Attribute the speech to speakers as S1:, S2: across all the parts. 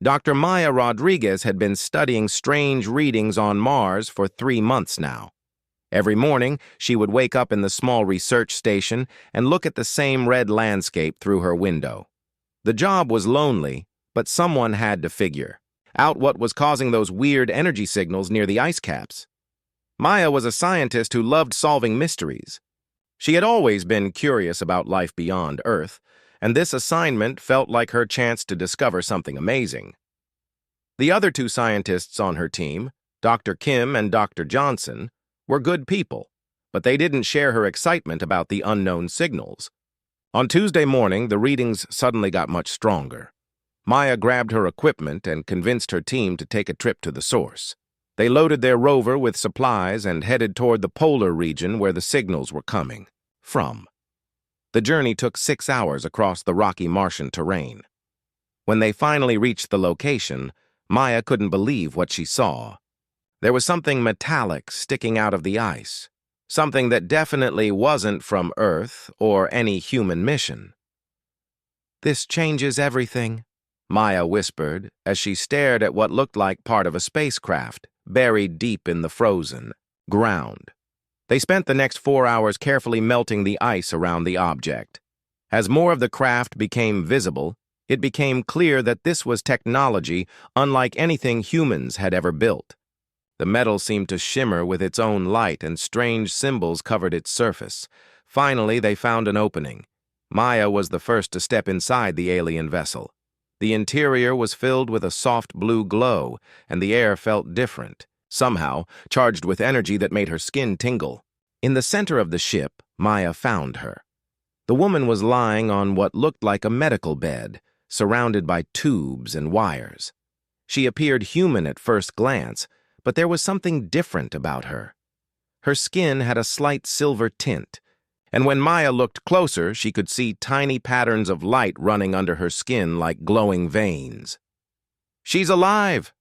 S1: Dr. Maya Rodriguez had been studying strange readings on Mars for 3 months now. Every morning, she would wake up in the small research station and look at the same red landscape through her window. The job was lonely, but someone had to figure out what was causing those weird energy signals near the ice caps. Maya was a scientist who loved solving mysteries. She had always been curious about life beyond Earth, and this assignment felt like her chance to discover something amazing. The other 2 scientists on her team, Dr. Kim and Dr. Johnson, were good people, but they didn't share her excitement about the unknown signals. On Tuesday morning, the readings suddenly got much stronger. Maya grabbed her equipment and convinced her team to take a trip to the source. They loaded their rover with supplies and headed toward the polar region where the signals were coming from. The journey took 6 hours across the rocky Martian terrain. When they finally reached the location, Maya couldn't believe what she saw. There was something metallic sticking out of the ice, something that definitely wasn't from Earth or any human mission. "This changes everything," Maya whispered as she stared at what looked like part of a spacecraft buried deep in the frozen ground. They spent the next 4 hours carefully melting the ice around the object. As more of the craft became visible, it became clear that this was technology unlike anything humans had ever built. The metal seemed to shimmer with its own light, and strange symbols covered its surface. Finally, they found an opening. Maya was the first to step inside the alien vessel. The interior was filled with a soft blue glow, and the air felt different, somehow charged with energy that made her skin tingle. In the center of the ship, Maya found her. The woman was lying on what looked like a medical bed, surrounded by tubes and wires. She appeared human at first glance, but there was something different about her. Her skin had a slight silver tint, and when Maya looked closer, she could see tiny patterns of light running under her skin like glowing veins. "She's alive!"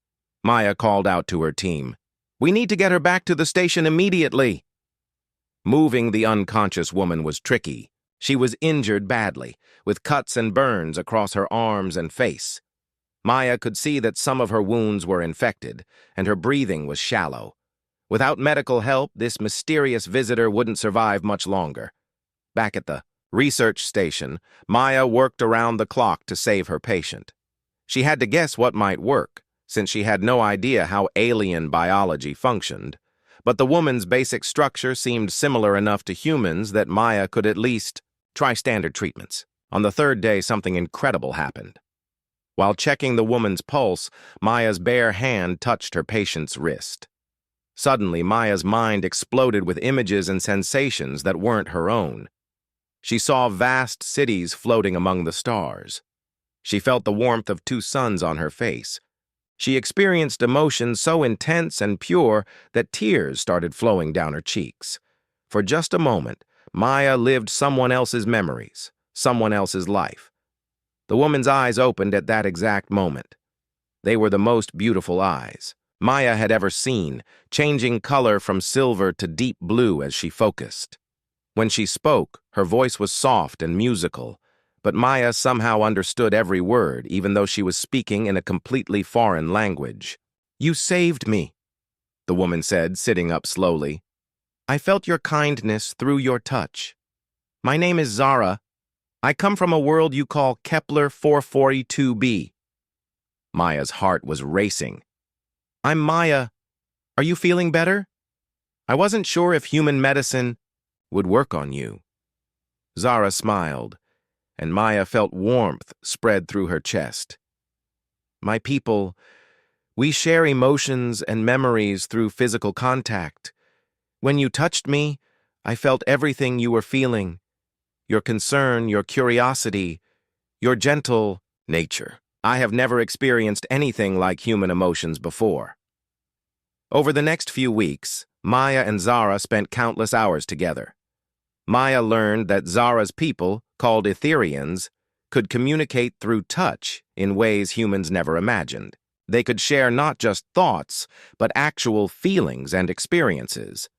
S1: Maya called out to her team. "We need to get her back to the station immediately." Moving the unconscious woman was tricky. She was injured badly, with cuts and burns across her arms and face. Maya could see that some of her wounds were infected, and her breathing was shallow. Without medical help, this mysterious visitor wouldn't survive much longer. Back at the research station, Maya worked around the clock to save her patient. She had to guess what might work, since she had no idea how alien biology functioned. But the woman's basic structure seemed similar enough to humans that Maya could at least try standard treatments. On the 3rd day, something incredible happened. While checking the woman's pulse, Maya's bare hand touched her patient's wrist. Suddenly, Maya's mind exploded with images and sensations that weren't her own. She saw vast cities floating among the stars. She felt the warmth of 2 suns on her face. She experienced emotions so intense and pure that tears started flowing down her cheeks. For just a moment, Maya lived someone else's memories, someone else's life. The woman's eyes opened at that exact moment. They were the most beautiful eyes Maya had ever seen, changing color from silver to deep blue as she focused. When she spoke, her voice was soft and musical, but Maya somehow understood every word, even though she was speaking in a completely foreign language. "You saved me," the woman said, sitting up slowly. "I felt your kindness through your touch. My name is Zara. I come from a world you call Kepler 442b. Maya's heart was racing. "I'm Maya. Are you feeling better? I wasn't sure if human medicine would work on you." Zara smiled, and Maya felt warmth spread through her chest. "My people, we share emotions and memories through physical contact. When you touched me, I felt everything you were feeling. Your concern, your curiosity, your gentle nature. I have never experienced anything like human emotions before." Over the next few weeks, Maya and Zara spent countless hours together. Maya learned that Zara's people, called Etherians, could communicate through touch in ways humans never imagined. They could share not just thoughts, but actual feelings and experiences.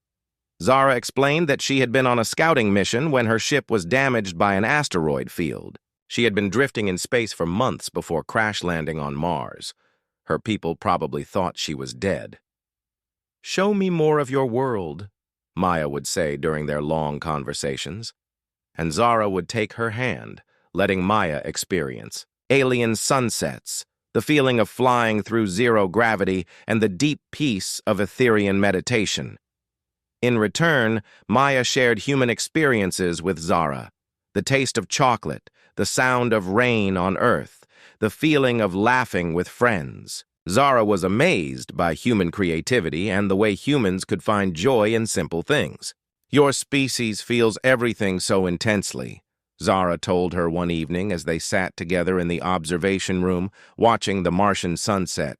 S1: Zara explained that she had been on a scouting mission when her ship was damaged by an asteroid field. She had been drifting in space for months before crash landing on Mars. Her people probably thought she was dead. "Show me more of your world," Maya would say during their long conversations. And Zara would take her hand, letting Maya experience alien sunsets, the feeling of flying through zero gravity, and the deep peace of Etherean meditation. In return, Maya shared human experiences with Zara: the taste of chocolate, the sound of rain on Earth, the feeling of laughing with friends. Zara was amazed by human creativity and the way humans could find joy in simple things. "Your species feels everything so intensely," Zara told her one evening as they sat together in the observation room watching the Martian sunset.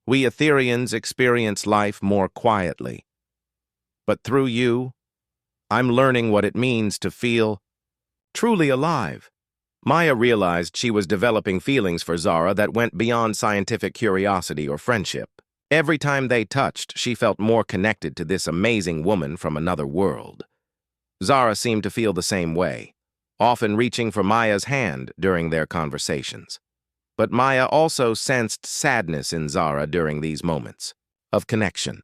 S1: "We Etherians experience life more quietly. But through you, I'm learning what it means to feel truly alive." Maya realized she was developing feelings for Zara that went beyond scientific curiosity or friendship. Every time they touched, she felt more connected to this amazing woman from another world. Zara seemed to feel the same way, often reaching for Maya's hand during their conversations. But Maya also sensed sadness in Zara during these moments of connection.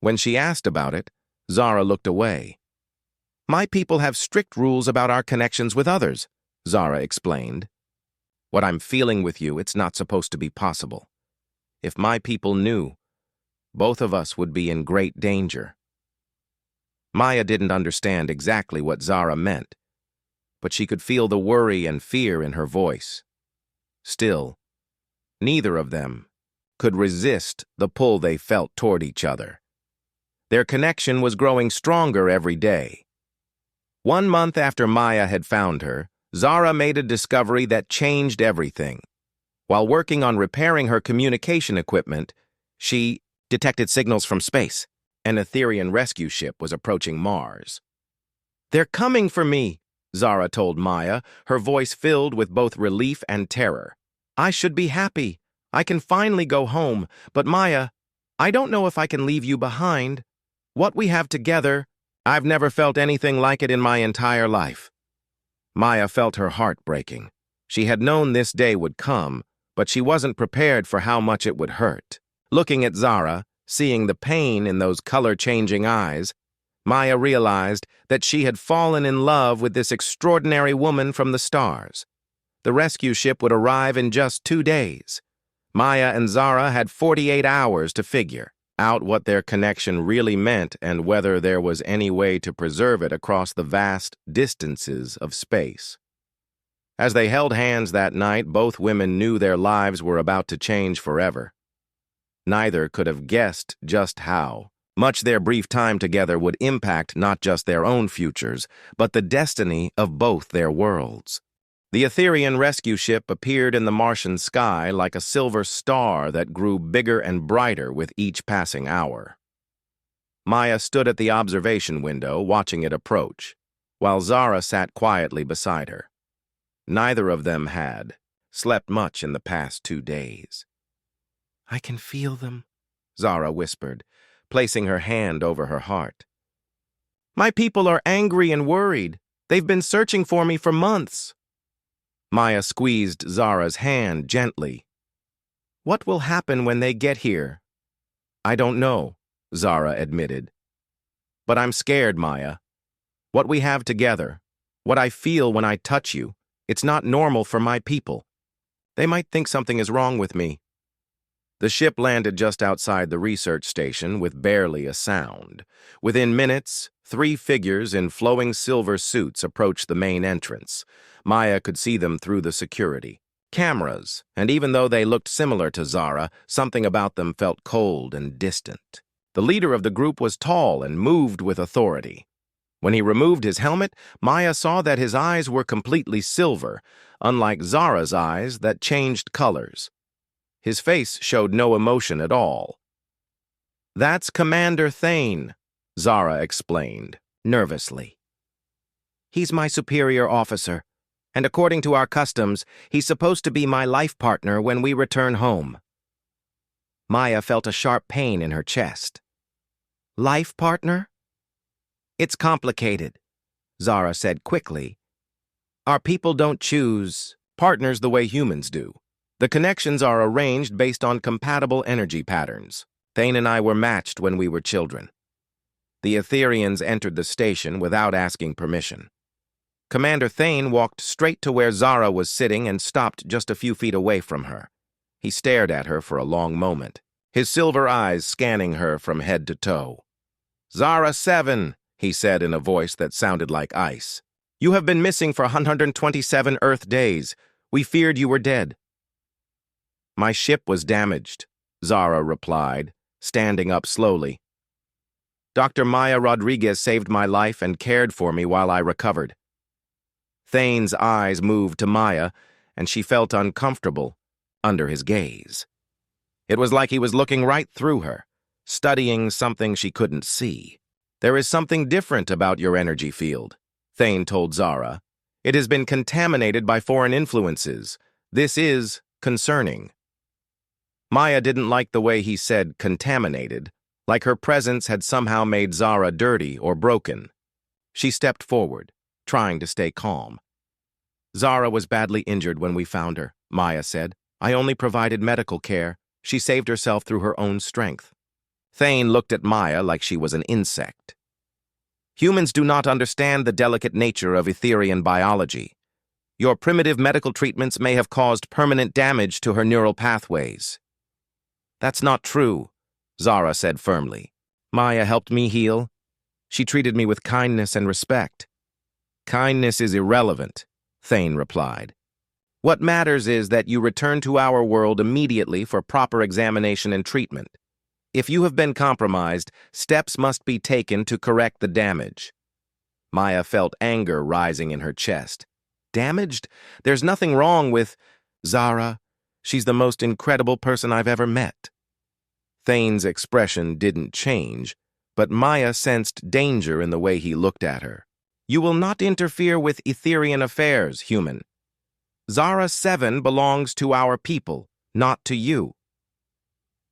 S1: When she asked about it, Zara looked away. "My people have strict rules about our connections with others," Zara explained. "What I'm feeling with you, it's not supposed to be possible. If my people knew, both of us would be in great danger." Maya didn't understand exactly what Zara meant, but she could feel the worry and fear in her voice. Still, neither of them could resist the pull they felt toward each other. Their connection was growing stronger every day. 1 month after Maya had found her, Zara made a discovery that changed everything. While working on repairing her communication equipment, she detected signals from space. An Etherian rescue ship was approaching Mars. "They're coming for me," Zara told Maya, her voice filled with both relief and terror. "I should be happy. I can finally go home. But Maya, I don't know if I can leave you behind. What we have together, I've never felt anything like it in my entire life." Maya felt her heart breaking. She had known this day would come, but she wasn't prepared for how much it would hurt. Looking at Zara, seeing the pain in those color-changing eyes, Maya realized that she had fallen in love with this extraordinary woman from the stars. The rescue ship would arrive in just 2 days. Maya and Zara had 48 hours to figure out what their connection really meant and whether there was any way to preserve it across the vast distances of space. As they held hands that night, both women knew their lives were about to change forever. Neither could have guessed just how much their brief time together would impact not just their own futures, but the destiny of both their worlds. The Etherian rescue ship appeared in the Martian sky like a silver star that grew bigger and brighter with each passing hour. Maya stood at the observation window, watching it approach, while Zara sat quietly beside her. Neither of them had slept much in the past 2 days. "I can feel them," Zara whispered, placing her hand over her heart. "My people are angry and worried. They've been searching for me for months." Maya squeezed Zara's hand gently. "What will happen when they get here?" "I don't know," Zara admitted. "But I'm scared, Maya. What we have together, what I feel when I touch you, it's not normal for my people. They might think something is wrong with me." The ship landed just outside the research station with barely a sound. Within minutes, 3 figures in flowing silver suits approached the main entrance. Maya could see them through the security cameras, and even though they looked similar to Zara, something about them felt cold and distant. The leader of the group was tall and moved with authority. When he removed his helmet, Maya saw that his eyes were completely silver, unlike Zara's eyes that changed colors. His face showed no emotion at all. "That's Commander Thane," Zara explained, nervously. "He's my superior officer, and according to our customs, he's supposed to be my life partner when we return home." Maya felt a sharp pain in her chest. "Life partner?" "It's complicated," Zara said quickly. Our people don't choose partners the way humans do. The connections are arranged based on compatible energy patterns. Thane and I were matched when we were children. The Etherians entered the station without asking permission. Commander Thane walked straight to where Zara was sitting and stopped just a few feet away from her. He stared at her for a long moment, his silver eyes scanning her from head to toe. "Zara 7, he said in a voice that sounded like ice. "You have been missing for 127 Earth days. We feared you were dead." "My ship was damaged," Zara replied, standing up slowly. "Dr. Maya Rodriguez saved my life and cared for me while I recovered." Thane's eyes moved to Maya, and she felt uncomfortable under his gaze. It was like he was looking right through her, studying something she couldn't see. "There is something different about your energy field," Thane told Zara. "It has been contaminated by foreign influences. This is concerning." Maya didn't like the way he said contaminated, like her presence had somehow made Zara dirty or broken. She stepped forward, trying to stay calm. "Zara was badly injured when we found her," Maya said. "I only provided medical care. She saved herself through her own strength." Thane looked at Maya like she was an insect. "Humans do not understand the delicate nature of Etherian biology. Your primitive medical treatments may have caused permanent damage to her neural pathways." "That's not true," Zara said firmly. "Maya helped me heal. She treated me with kindness and respect." "Kindness is irrelevant," Thane replied. "What matters is that you return to our world immediately for proper examination and treatment. If you have been compromised, steps must be taken to correct the damage." Maya felt anger rising in her chest. "Damaged? There's nothing wrong with Zara. She's the most incredible person I've ever met." Thane's expression didn't change, but Maya sensed danger in the way he looked at her. "You will not interfere with Etherian affairs, human. Zara 7 belongs to our people, not to you."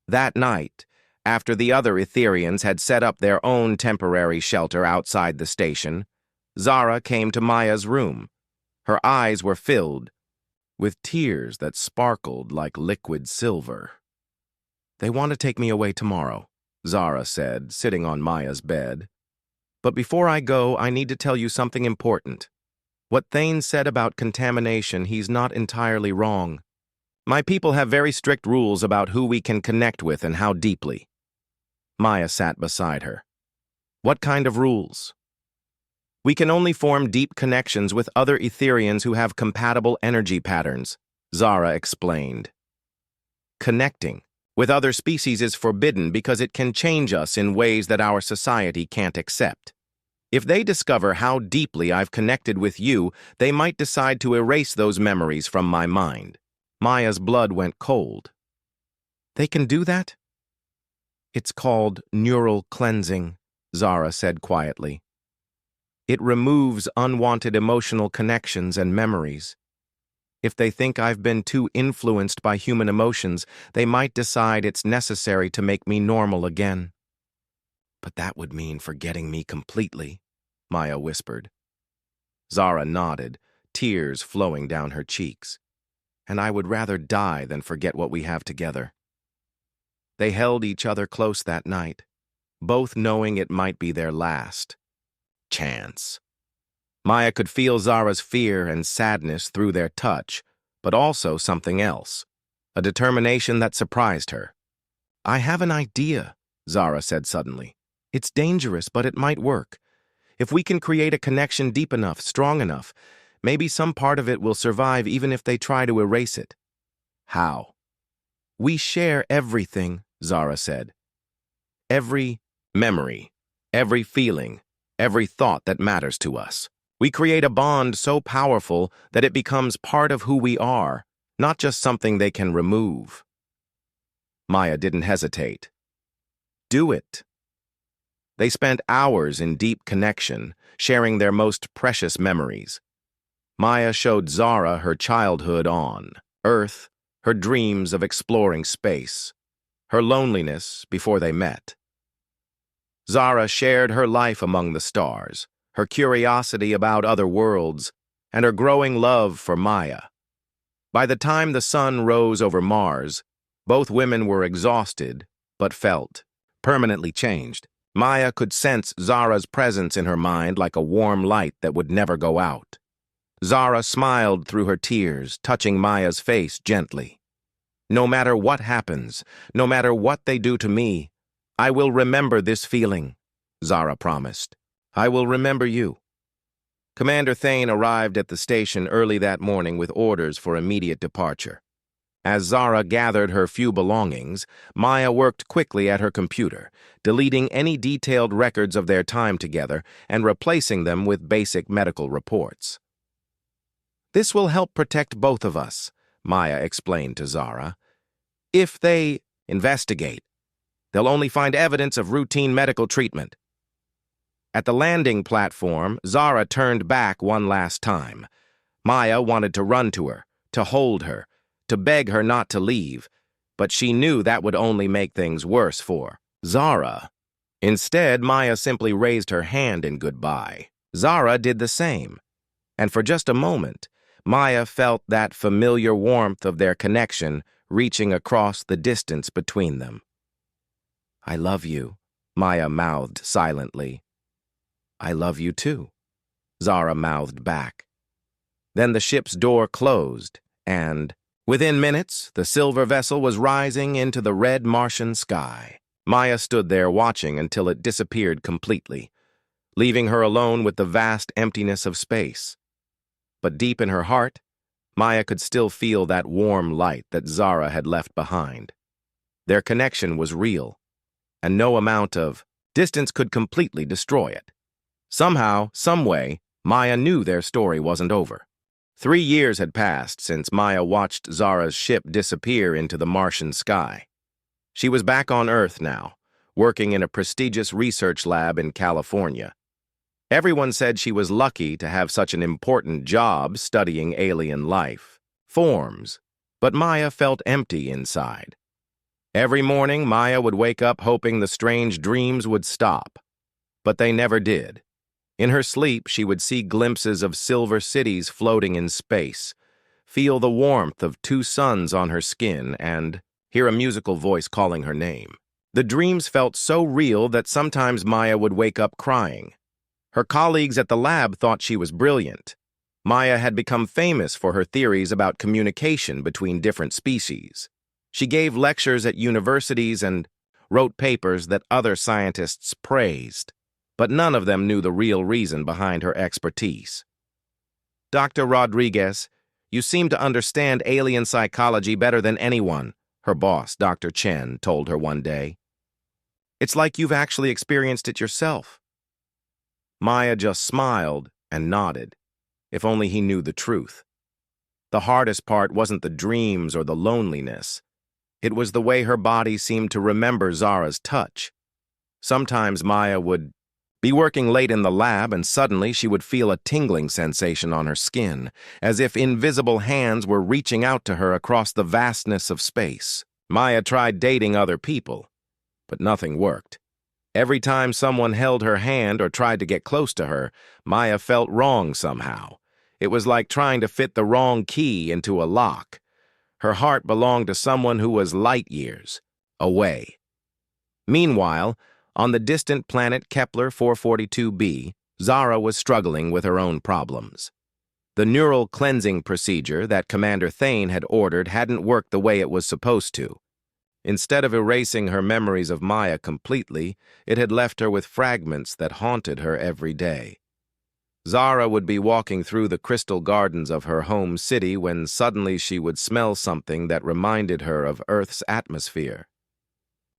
S1: That night, after the other Etherians had set up their own temporary shelter outside the station, Zara came to Maya's room. Her eyes were filled with tears that sparkled like liquid silver. "They want to take me away tomorrow," Zara said, sitting on Maya's bed. "But before I go, I need to tell you something important. What Thane said about contamination, he's not entirely wrong. My people have very strict rules about who we can connect with and how deeply." Maya sat beside her. "What kind of rules?" "We can only form deep connections with other Etherians who have compatible energy patterns," Zara explained. "Connecting with other species is forbidden because it can change us in ways that our society can't accept. If they discover how deeply I've connected with you, they might decide to erase those memories from my mind." Maya's blood went cold. "They can do that?" "It's called neural cleansing," Zara said quietly. "It removes unwanted emotional connections and memories. If they think I've been too influenced by human emotions, they might decide it's necessary to make me normal again." "But that would mean forgetting me completely," Maya whispered. Zara nodded, tears flowing down her cheeks. "And I would rather die than forget what we have together." They held each other close that night, both knowing it might be their last chance. Maya could feel Zara's fear and sadness through their touch, but also something else, a determination that surprised her. "I have an idea," Zara said suddenly. "It's dangerous, but it might work. If we can create a connection deep enough, strong enough, maybe some part of it will survive even if they try to erase it." "How?" "We share everything," Zara said. "Every memory, every feeling, every thought that matters to us. We create a bond so powerful that it becomes part of who we are, not just something they can remove." Maya didn't hesitate. "Do it." They spent hours in deep connection, sharing their most precious memories. Maya showed Zara her childhood on Earth, her dreams of exploring space, her loneliness before they met. Zara shared her life among the stars, her curiosity about other worlds, and her growing love for Maya. By the time the sun rose over Mars, both women were exhausted, but felt permanently changed. Maya could sense Zara's presence in her mind like a warm light that would never go out. Zara smiled through her tears, touching Maya's face gently. "No matter what happens, no matter what they do to me, I will remember this feeling," Zara promised. "I will remember you." Commander Thane arrived at the station early that morning with orders for immediate departure. As Zara gathered her few belongings, Maya worked quickly at her computer, deleting any detailed records of their time together and replacing them with basic medical reports. "This will help protect both of us," Maya explained to Zara. "If they investigate, they'll only find evidence of routine medical treatment." At the landing platform, Zara turned back one last time. Maya wanted to run to her, to hold her, to beg her not to leave, but she knew that would only make things worse for Zara. Instead, Maya simply raised her hand in goodbye. Zara did the same, and for just a moment, Maya felt that familiar warmth of their connection reaching across the distance between them. "I love you," Maya mouthed silently. "I love you too," Zara mouthed back. Then the ship's door closed, and within minutes, the silver vessel was rising into the red Martian sky. Maya stood there watching until it disappeared completely, leaving her alone with the vast emptiness of space. But deep in her heart, Maya could still feel that warm light that Zara had left behind. Their connection was real, and no amount of distance could completely destroy it. Somehow, someway, Maya knew their story wasn't over. 3 years had passed since Maya watched Zara's ship disappear into the Martian sky. She was back on Earth now, working in a prestigious research lab in California. Everyone said she was lucky to have such an important job studying alien life forms, but Maya felt empty inside. Every morning, Maya would wake up hoping the strange dreams would stop, but they never did. In her sleep, she would see glimpses of silver cities floating in space, feel the warmth of 2 suns on her skin, and hear a musical voice calling her name. The dreams felt so real that sometimes Maya would wake up crying. Her colleagues at the lab thought she was brilliant. Maya had become famous for her theories about communication between different species. She gave lectures at universities and wrote papers that other scientists praised, but none of them knew the real reason behind her expertise. "Dr. Rodriguez, you seem to understand alien psychology better than anyone," her boss, Dr. Chen, told her one day. "It's like you've actually experienced it yourself." Maya just smiled and nodded. If only he knew the truth. The hardest part wasn't the dreams or the loneliness. It was the way her body seemed to remember Zara's touch. Sometimes Maya would be working late in the lab and suddenly she would feel a tingling sensation on her skin, as if invisible hands were reaching out to her across the vastness of space. Maya tried dating other people, but nothing worked. Every time someone held her hand or tried to get close to her, Maya felt wrong somehow. It was like trying to fit the wrong key into a lock. Her heart belonged to someone who was light years away. Meanwhile, on the distant planet Kepler 442b, Zara was struggling with her own problems. The neural cleansing procedure that Commander Thane had ordered hadn't worked the way it was supposed to. Instead of erasing her memories of Maya completely, it had left her with fragments that haunted her every day. Zara would be walking through the crystal gardens of her home city when suddenly she would smell something that reminded her of Earth's atmosphere.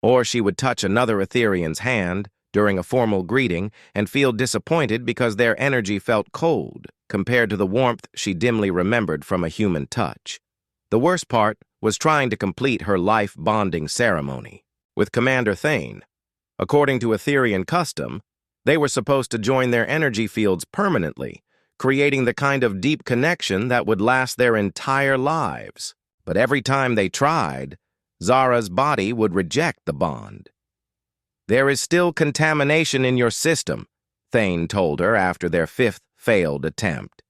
S1: Or she would touch another Etherean's hand during a formal greeting and feel disappointed because their energy felt cold compared to the warmth she dimly remembered from a human touch. The worst part was trying to complete her life bonding ceremony with Commander Thane. According to Etherean custom, they were supposed to join their energy fields permanently, creating the kind of deep connection that would last their entire lives. But every time they tried, Zara's body would reject the bond. "There is still contamination in your system," Thane told her after their 5th failed attempt.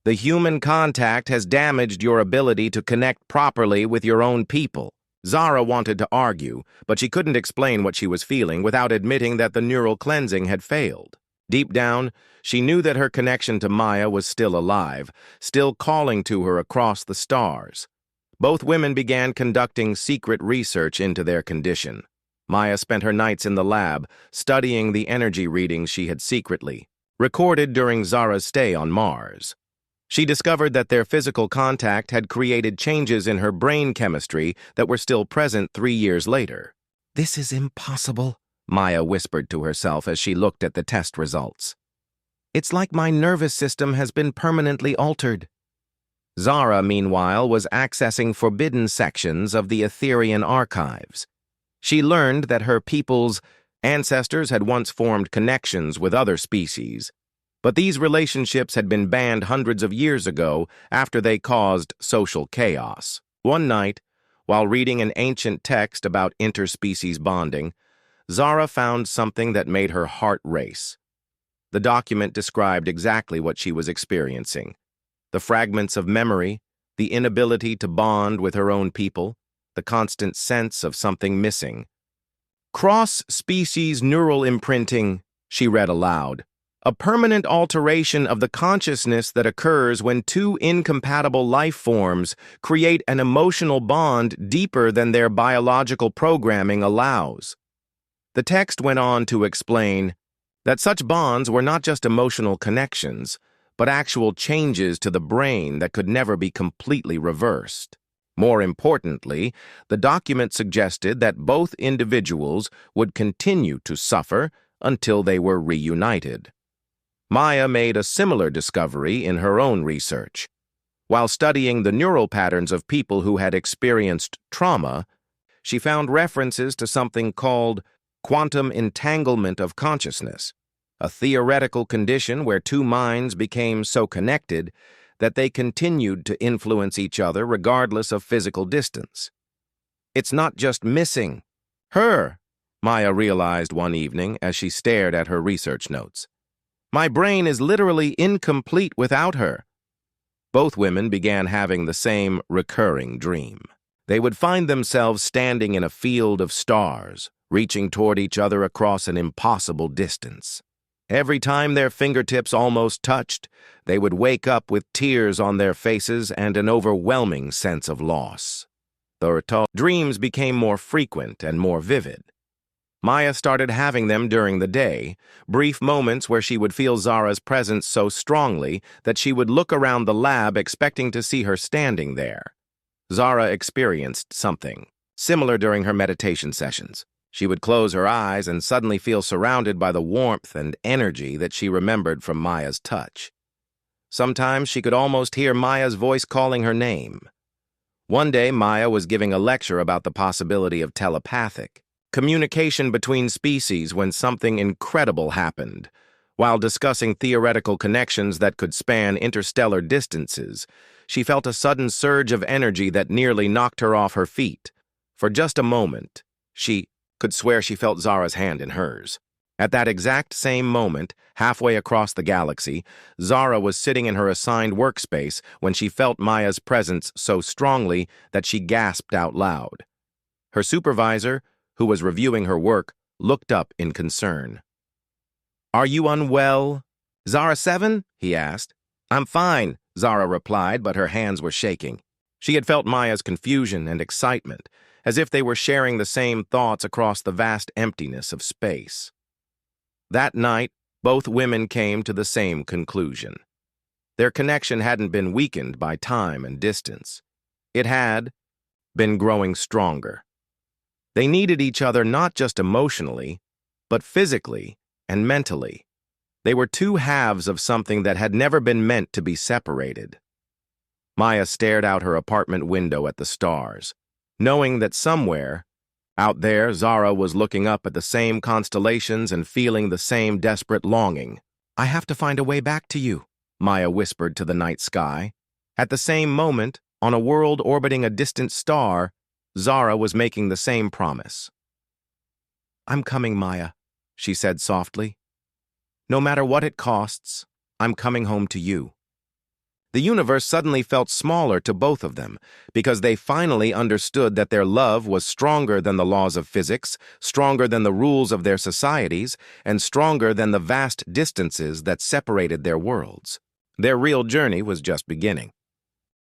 S1: The human contact has damaged your ability to connect properly with your own people. Zara wanted to argue, but she couldn't explain what she was feeling without admitting that the neural cleansing had failed. Deep down, she knew that her connection to Maya was still alive, still calling to her across the stars. Both women began conducting secret research into their condition. Maya spent her nights in the lab, studying the energy readings she had secretly recorded during Zara's stay on Mars. She discovered that their physical contact had created changes in her brain chemistry that were still present 3 years later. "This is impossible," Maya whispered to herself as she looked at the test results. "It's like my nervous system has been permanently altered." Zara, meanwhile, was accessing forbidden sections of the Etherian archives. She learned that her people's ancestors had once formed connections with other species, but these relationships had been banned hundreds of years ago after they caused social chaos. One night, while reading an ancient text about interspecies bonding, Zara found something that made her heart race. The document described exactly what she was experiencing: the fragments of memory, the inability to bond with her own people, the constant sense of something missing. "Cross-species neural imprinting," she read aloud. "A permanent alteration of the consciousness that occurs when two incompatible life forms create an emotional bond deeper than their biological programming allows." The text went on to explain that such bonds were not just emotional connections, but actual changes to the brain that could never be completely reversed. More importantly, the document suggested that both individuals would continue to suffer until they were reunited. Maya made a similar discovery in her own research. While studying the neural patterns of people who had experienced trauma, she found references to something called quantum entanglement of consciousness, a theoretical condition where two minds became so connected that they continued to influence each other regardless of physical distance. "It's not just missing her," Maya realized one evening as she stared at her research notes. "My brain is literally incomplete without her." Both women began having the same recurring dream. They would find themselves standing in a field of stars, reaching toward each other across an impossible distance. Every time their fingertips almost touched, they would wake up with tears on their faces and an overwhelming sense of loss. The dreams became more frequent and more vivid. Maya started having them during the day, brief moments where she would feel Zara's presence so strongly that she would look around the lab expecting to see her standing there. Zara experienced something similar during her meditation sessions. She would close her eyes and suddenly feel surrounded by the warmth and energy that she remembered from Maya's touch. Sometimes she could almost hear Maya's voice calling her name. One day, Maya was giving a lecture about the possibility of telepathic communication between species when something incredible happened. While discussing theoretical connections that could span interstellar distances, she felt a sudden surge of energy that nearly knocked her off her feet. For just a moment, she could swear she felt Zara's hand in hers. At that exact same moment, halfway across the galaxy, Zara was sitting in her assigned workspace when she felt Maya's presence so strongly that she gasped out loud. Her supervisor, who was reviewing her work, looked up in concern. "Are you unwell?" "Zara 7?" he asked. "I'm fine," Zara replied, but her hands were shaking. She had felt Maya's confusion and excitement, as if they were sharing the same thoughts across the vast emptiness of space. That night, both women came to the same conclusion. Their connection hadn't been weakened by time and distance. It had been growing stronger. They needed each other not just emotionally, but physically and mentally. They were two halves of something that had never been meant to be separated. Maya stared out her apartment window at the stars, knowing that somewhere out there Zara was looking up at the same constellations and feeling the same desperate longing. "I have to find a way back to you," Maya whispered to the night sky. At the same moment, on a world orbiting a distant star, Zara was making the same promise. "I'm coming, Maya," she said softly. "No matter what it costs, I'm coming home to you." The universe suddenly felt smaller to both of them because they finally understood that their love was stronger than the laws of physics, stronger than the rules of their societies, and stronger than the vast distances that separated their worlds. Their real journey was just beginning.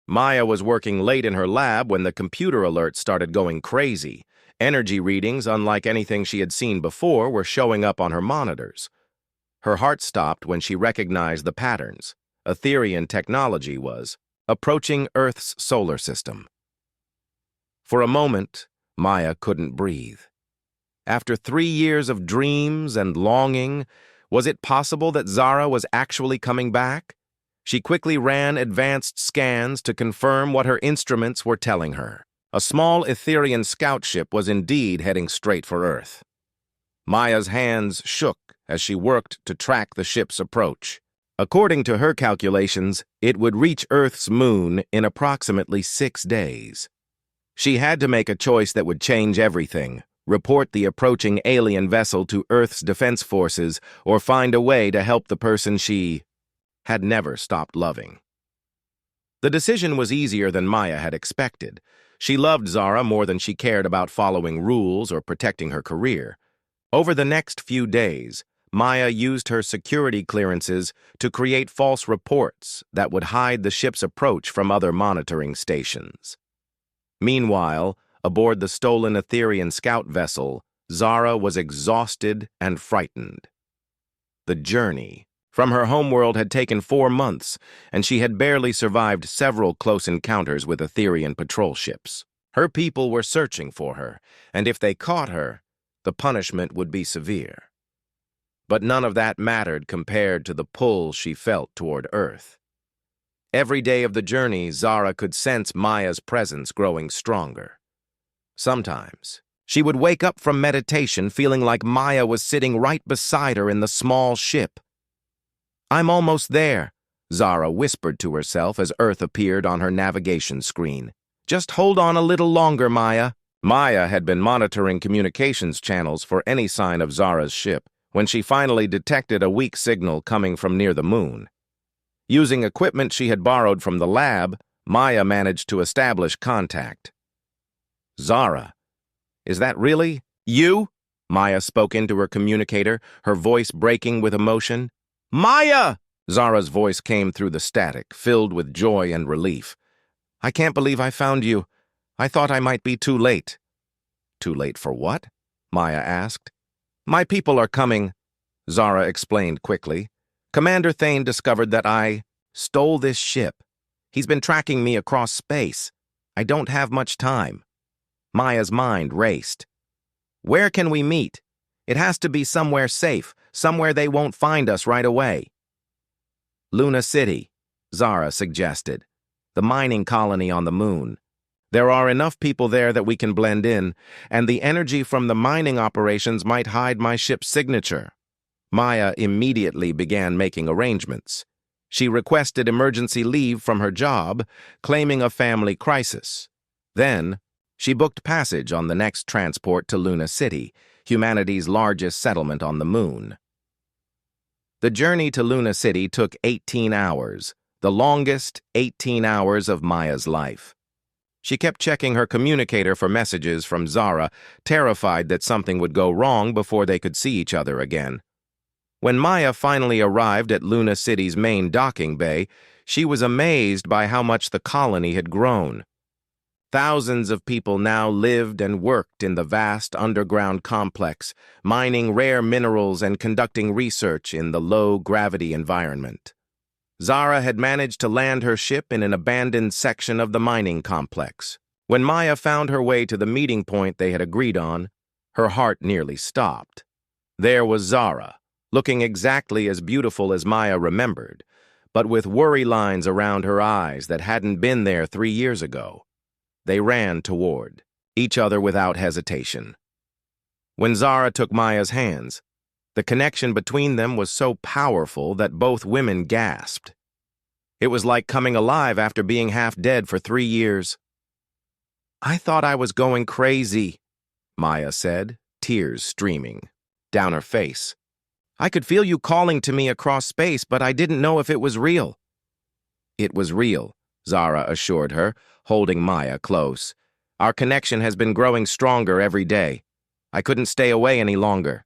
S1: Maya was working late in her lab when the computer alerts started going crazy. Energy readings, unlike anything she had seen before, were showing up on her monitors. Her heart stopped when she recognized the patterns. Etherian technology was approaching Earth's solar system. For a moment, Maya couldn't breathe. After 3 years of dreams and longing, was it possible that Zara was actually coming back? She quickly ran advanced scans to confirm what her instruments were telling her. A small Etherian scout ship was indeed heading straight for Earth. Maya's hands shook as she worked to track the ship's approach. According to her calculations, it would reach Earth's moon in approximately 6 days. She had to make a choice that would change everything: report the approaching alien vessel to Earth's defense forces or find a way to help the person she had never stopped loving. The decision was easier than Maya had expected. She loved Zara more than she cared about following rules or protecting her career. Over the next few days, Maya used her security clearances to create false reports that would hide the ship's approach from other monitoring stations. Meanwhile, aboard the stolen Etherian scout vessel, Zara was exhausted and frightened. The journey from her homeworld had taken 4 months, and she had barely survived several close encounters with Etherian patrol ships. Her people were searching for her, and if they caught her, the punishment would be severe. But none of that mattered compared to the pull she felt toward Earth. Every day of the journey, Zara could sense Maya's presence growing stronger. Sometimes, she would wake up from meditation feeling like Maya was sitting right beside her in the small ship. "I'm almost there," Zara whispered to herself as Earth appeared on her navigation screen. "Just hold on a little longer, Maya." Maya had been monitoring communications channels for any sign of Zara's ship when she finally detected a weak signal coming from near the moon. Using equipment she had borrowed from the lab, Maya managed to establish contact. "Zara, is that really you?" Maya spoke into her communicator, her voice breaking with emotion. "Maya!" Zara's voice came through the static, filled with joy and relief. "I can't believe I found you. I thought I might be too late." "Too late for what?" Maya asked. "My people are coming," Zara explained quickly. "Commander Thane discovered that I stole this ship. He's been tracking me across space. I don't have much time." Maya's mind raced. "Where can we meet? It has to be somewhere safe, somewhere they won't find us right away." "Luna City," Zara suggested. "The mining colony on the moon. There are enough people there that we can blend in, and the energy from the mining operations might hide my ship's signature." Maya immediately began making arrangements. She requested emergency leave from her job, claiming a family crisis. Then, she booked passage on the next transport to Luna City, humanity's largest settlement on the moon. The journey to Luna City took 18 hours, the longest 18 hours of Maya's life. She kept checking her communicator for messages from Zara, terrified that something would go wrong before they could see each other again. When Maya finally arrived at Luna City's main docking bay, she was amazed by how much the colony had grown. Thousands of people now lived and worked in the vast underground complex, mining rare minerals and conducting research in the low-gravity environment. Zara had managed to land her ship in an abandoned section of the mining complex. When Maya found her way to the meeting point they had agreed on, her heart nearly stopped. There was Zara, looking exactly as beautiful as Maya remembered, but with worry lines around her eyes that hadn't been there 3 years ago. They ran toward each other without hesitation. When Zara took Maya's hands, the connection between them was so powerful that both women gasped. It was like coming alive after being half dead for 3 years. "I thought I was going crazy," Maya said, tears streaming down her face. "I could feel you calling to me across space, but I didn't know if it was real." It was real, Zara assured her, holding Maya close. Our connection has been growing stronger every day. I couldn't stay away any longer.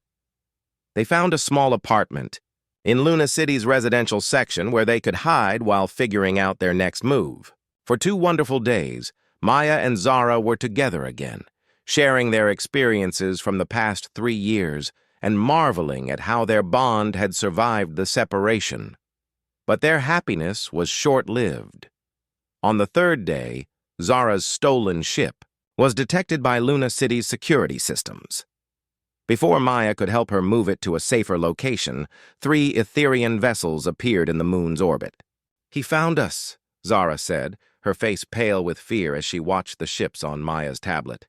S1: They found a small apartment in Luna City's residential section where they could hide while figuring out their next move. For 2 wonderful days, Maya and Zara were together again, sharing their experiences from the past 3 years and marveling at how their bond had survived the separation. But their happiness was short-lived. On the 3rd day, Zara's stolen ship was detected by Luna City's security systems. Before Maya could help her move it to a safer location, 3 Etherian vessels appeared in the moon's orbit. "He found us," Zara said, her face pale with fear as she watched the ships on Maya's tablet.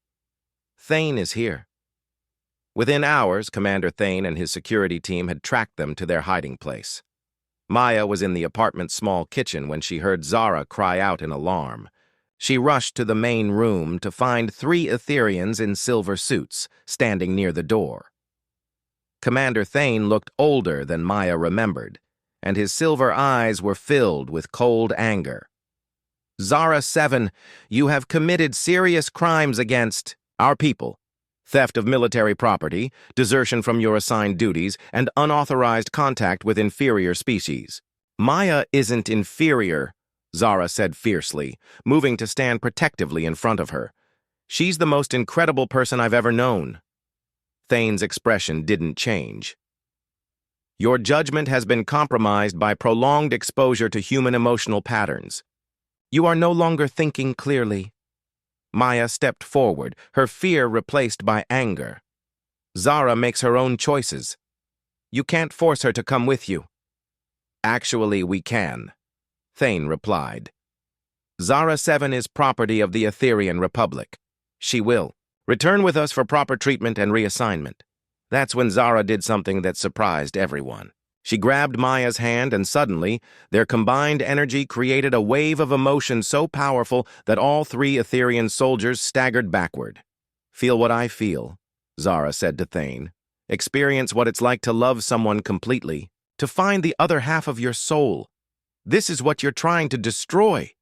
S1: "Thane is here." Within hours, Commander Thane and his security team had tracked them to their hiding place. Maya was in the apartment's small kitchen when she heard Zara cry out in alarm. She rushed to the main room to find 3 Etherians in silver suits standing near the door. Commander Thane looked older than Maya remembered, and his silver eyes were filled with cold anger. "Zara 7, you have committed serious crimes against our people. Theft of military property, desertion from your assigned duties, and unauthorized contact with inferior species." "Maya isn't inferior," Zara said fiercely, moving to stand protectively in front of her. "She's the most incredible person I've ever known." Thane's expression didn't change. "Your judgment has been compromised by prolonged exposure to human emotional patterns. You are no longer thinking clearly." Maya stepped forward, her fear replaced by anger. "Zara makes her own choices. You can't force her to come with you." "Actually, we can," Thane replied. "Zara 7 is property of the Etherian Republic. She will return with us for proper treatment and reassignment." That's when Zara did something that surprised everyone. She grabbed Maya's hand, and suddenly, their combined energy created a wave of emotion so powerful that all 3 Etherian soldiers staggered backward. "Feel what I feel," Zara said to Thane. "Experience what it's like to love someone completely, to find the other half of your soul. This is what you're trying to destroy."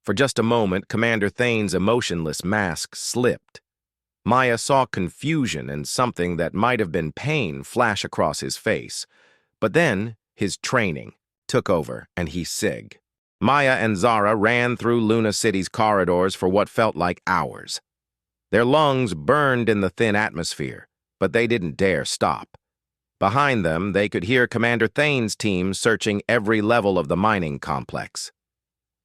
S1: For just a moment, Commander Thane's emotionless mask slipped. Maya saw confusion and something that might have been pain flash across his face. But then, his training took over, and he sig. Maya and Zara ran through Luna City's corridors for what felt like hours. Their lungs burned in the thin atmosphere, but they didn't dare stop. Behind them, they could hear Commander Thane's team searching every level of the mining complex.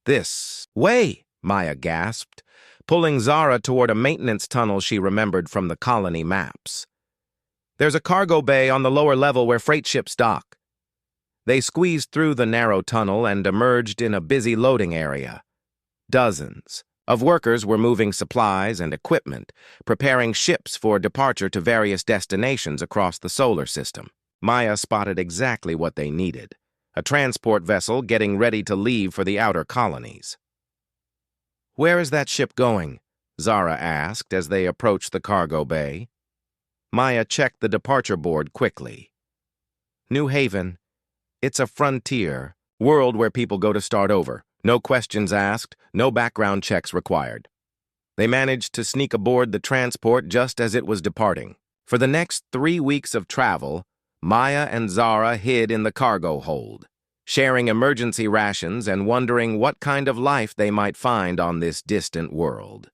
S1: "This way," Maya gasped, pulling Zara toward a maintenance tunnel she remembered from the colony maps. "There's a cargo bay on the lower level where freight ships dock." They squeezed through the narrow tunnel and emerged in a busy loading area. Dozens of workers were moving supplies and equipment, preparing ships for departure to various destinations across the solar system. Maya spotted exactly what they needed: a transport vessel getting ready to leave for the outer colonies. "Where is that ship going?" Zara asked as they approached the cargo bay. Maya checked the departure board quickly. "New Haven. It's a frontier world where people go to start over. No questions asked, no background checks required." They managed to sneak aboard the transport just as it was departing. For the next 3 weeks of travel, Maya and Zara hid in the cargo hold, sharing emergency rations and wondering what kind of life they might find on this distant world.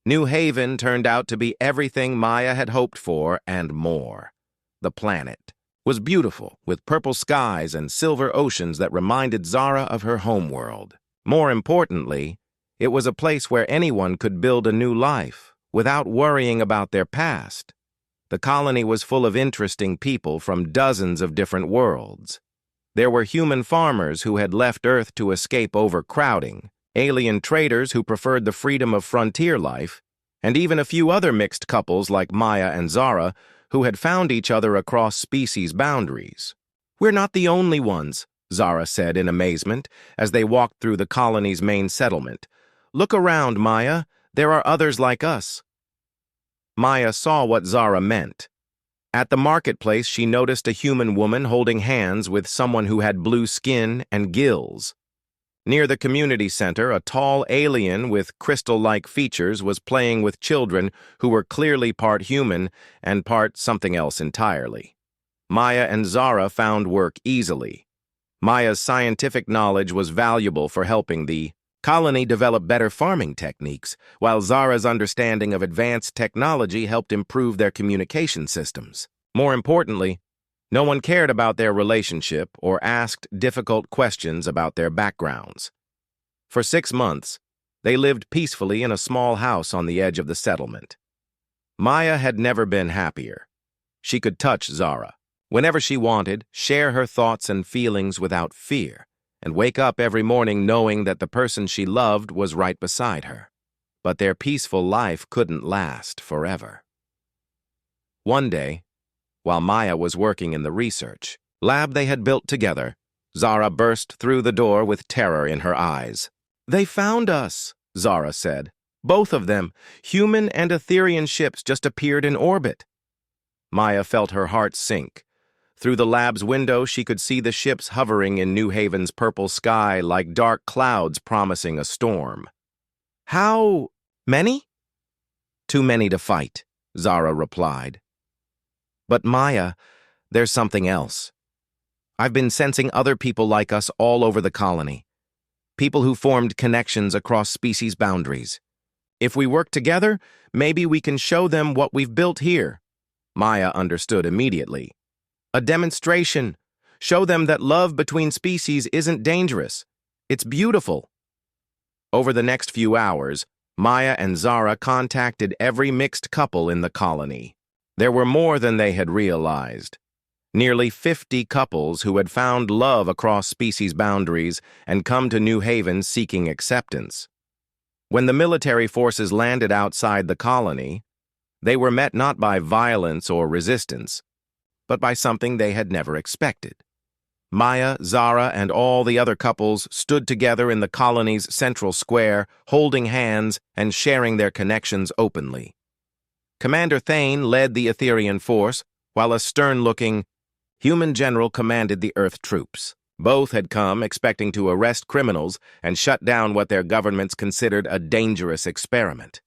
S1: New Haven turned out to be everything Maya had hoped for and more. The planet was beautiful, with purple skies and silver oceans that reminded Zara of her homeworld. More importantly, it was a place where anyone could build a new life without worrying about their past. The colony was full of interesting people from dozens of different worlds. There were human farmers who had left Earth to escape overcrowding, alien traders who preferred the freedom of frontier life, and even a few other mixed couples like Maya and Zara who had found each other across species boundaries. "We're not the only ones," Zara said in amazement as they walked through the colony's main settlement. "Look around, Maya. There are others like us." Maya saw what Zara meant. At the marketplace, she noticed a human woman holding hands with someone who had blue skin and gills. Near the community center, a tall alien with crystal-like features was playing with children who were clearly part human and part something else entirely. Maya and Zara found work easily. Maya's scientific knowledge was valuable for helping the colony develop better farming techniques, while Zara's understanding of advanced technology helped improve their communication systems. More importantly, no one cared about their relationship or asked difficult questions about their backgrounds. For 6 months, they lived peacefully in a small house on the edge of the settlement. Maya had never been happier. She could touch Zara whenever she wanted, share her thoughts and feelings without fear, and wake up every morning knowing that the person she loved was right beside her. But their peaceful life couldn't last forever. One day, while Maya was working in the research lab they had built together, Zara burst through the door with terror in her eyes. "They found us," Zara said. "Both of them, human and Etherian ships, just appeared in orbit." Maya felt her heart sink. Through the lab's window, she could see the ships hovering in New Haven's purple sky like dark clouds promising a storm. "How many?" "Too many to fight," Zara replied. "But Maya, there's something else. I've been sensing other people like us all over the colony. People who formed connections across species boundaries. If we work together, maybe we can show them what we've built here." Maya understood immediately. "A demonstration. Show them that love between species isn't dangerous. It's beautiful." Over the next few hours, Maya and Zara contacted every mixed couple in the colony. There were more than they had realized. Nearly 50 couples who had found love across species boundaries and come to New Haven seeking acceptance. When the military forces landed outside the colony, they were met not by violence or resistance, but by something they had never expected. Maya, Zara, and all the other couples stood together in the colony's central square, holding hands and sharing their connections openly. Commander Thane led the Etherian force, while a stern-looking human general commanded the Earth troops. Both had come expecting to arrest criminals and shut down what their governments considered a dangerous experiment.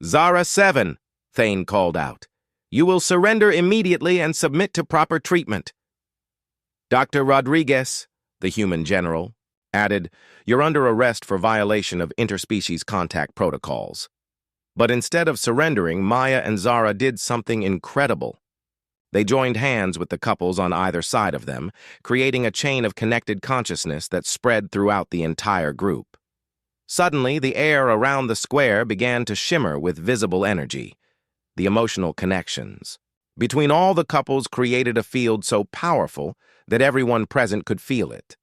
S1: "Zara 7, Thane called out. "You will surrender immediately and submit to proper treatment." "Dr. Rodriguez," the human general, added, "You're under arrest for violation of interspecies contact protocols." But instead of surrendering, Maya and Zara did something incredible. They joined hands with the couples on either side of them, creating a chain of connected consciousness that spread throughout the entire group. Suddenly, the air around the square began to shimmer with visible energy. The emotional connections between all the couples created a field so powerful that everyone present could feel it.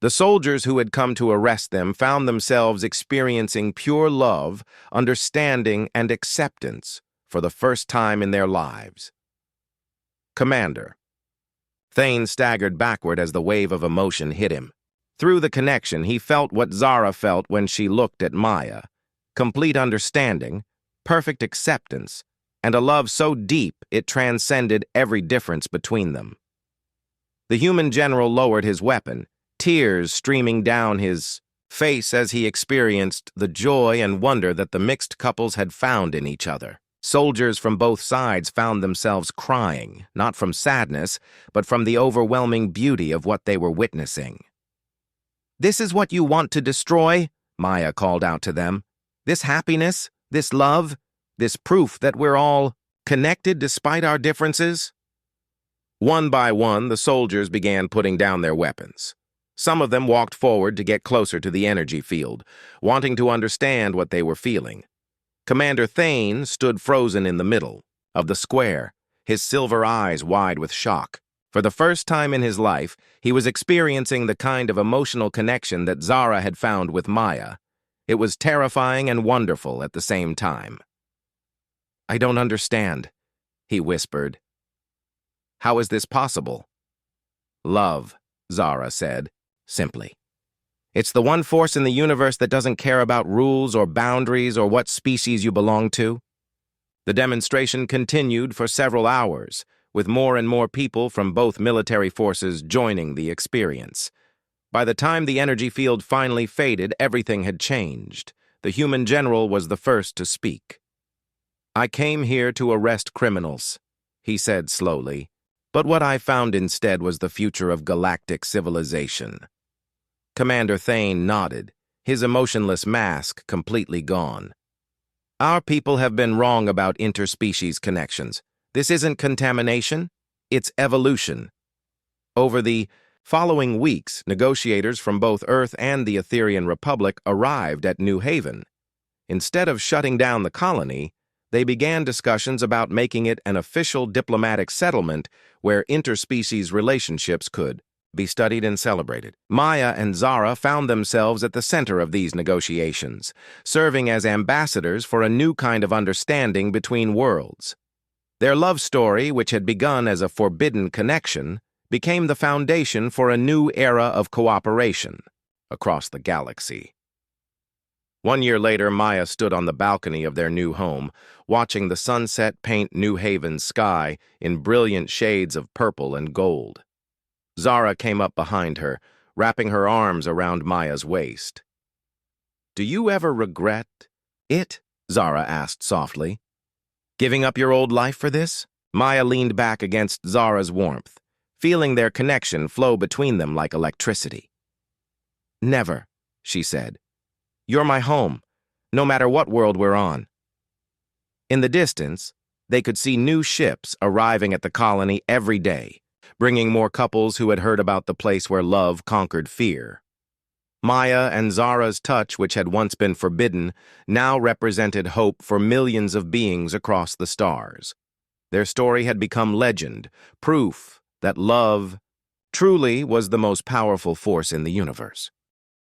S1: The soldiers who had come to arrest them found themselves experiencing pure love, understanding, and acceptance for the first time in their lives. "Commander." Thane staggered backward as the wave of emotion hit him. Through the connection, he felt what Zara felt when she looked at Maya: complete understanding, perfect acceptance, and a love so deep it transcended every difference between them. The human general lowered his weapon, tears streaming down his face as he experienced the joy and wonder that the mixed couples had found in each other. Soldiers from both sides found themselves crying, not from sadness, but from the overwhelming beauty of what they were witnessing. "This is what you want to destroy?" Maya called out to them. "This happiness, this love, this proof that we're all connected despite our differences?" One by one, the soldiers began putting down their weapons. Some of them walked forward to get closer to the energy field, wanting to understand what they were feeling. Commander Thane stood frozen in the middle of the square, his silver eyes wide with shock. For the first time in his life, he was experiencing the kind of emotional connection that Zara had found with Maya. It was terrifying and wonderful at the same time. "I don't understand," he whispered. "How is this possible?" "Love," Zara said, simply. "It's the one force in the universe that doesn't care about rules or boundaries or what species you belong to." The demonstration continued for several hours, with more and more people from both military forces joining the experience. By the time the energy field finally faded, everything had changed. The human general was the first to speak. "I came here to arrest criminals," he said slowly. "But what I found instead was the future of galactic civilization." Commander Thane nodded, his emotionless mask completely gone. "Our people have been wrong about interspecies connections. This isn't contamination, it's evolution." Over the following weeks, negotiators from both Earth and the Etherian Republic arrived at New Haven. Instead of shutting down the colony, they began discussions about making it an official diplomatic settlement where interspecies relationships could be studied and celebrated. Maya and Zara found themselves at the center of these negotiations, serving as ambassadors for a new kind of understanding between worlds. Their love story, which had begun as a forbidden connection, became the foundation for a new era of cooperation across the galaxy. 1 year later, Maya stood on the balcony of their new home, watching the sunset paint New Haven's sky in brilliant shades of purple and gold. Zara came up behind her, wrapping her arms around Maya's waist. "Do you ever regret it?" Zara asked softly. "Giving up your old life for this?" Maya leaned back against Zara's warmth, feeling their connection flow between them like electricity. "Never," she said. "You're my home, no matter what world we're on." In the distance, they could see new ships arriving at the colony every day, bringing more couples who had heard about the place where love conquered fear. Maya and Zara's touch, which had once been forbidden, now represented hope for millions of beings across the stars. Their story had become legend, proof that love truly was the most powerful force in the universe.